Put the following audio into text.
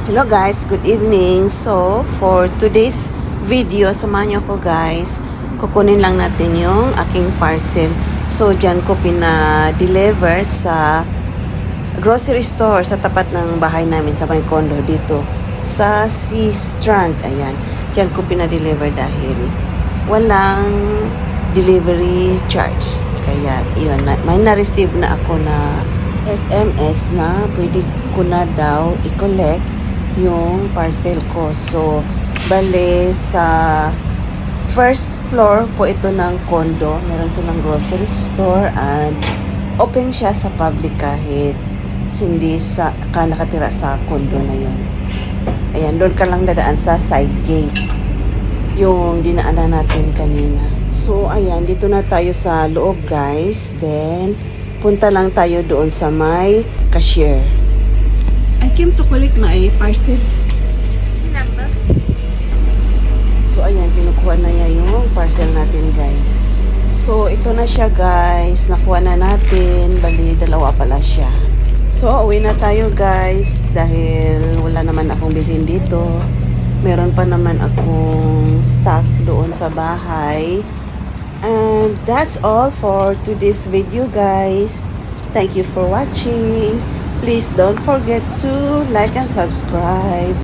Hello guys, good evening. So, for today's video, samahan niyo ako guys. Kukunin lang natin yung aking parcel. So, dyan ko pina-deliver sa grocery store sa tapat ng bahay namin sa may condo dito sa Sea Strand. Ayan, dyan ko pina-deliver dahil walang delivery charge. Kaya, yun, may na-receive na ako na SMS na pwede ko na daw i-collect yung parcel ko. So, bale sa first floor po ito ng condo. Meron silang grocery store and open siya sa public kahit hindi ka nakatira sa condo na yun. Ayan, doon ka lang dadaan sa side gate. Yung dinaanan natin kanina. So, ayan, dito na tayo sa loob guys. Then, punta lang tayo doon sa may cashier. I came to collect my parcel. Number? So, ayan, kinukuha na niya yung parcel natin, guys. So, ito na siya, guys. Nakuha na natin. Bali, dalawa pala siya. So, uwi na tayo, guys. Dahil wala naman akong bilhin dito. Meron pa naman akong stock doon sa bahay. And that's all for today's video, guys. Thank you for watching. Please don't forget to like and subscribe.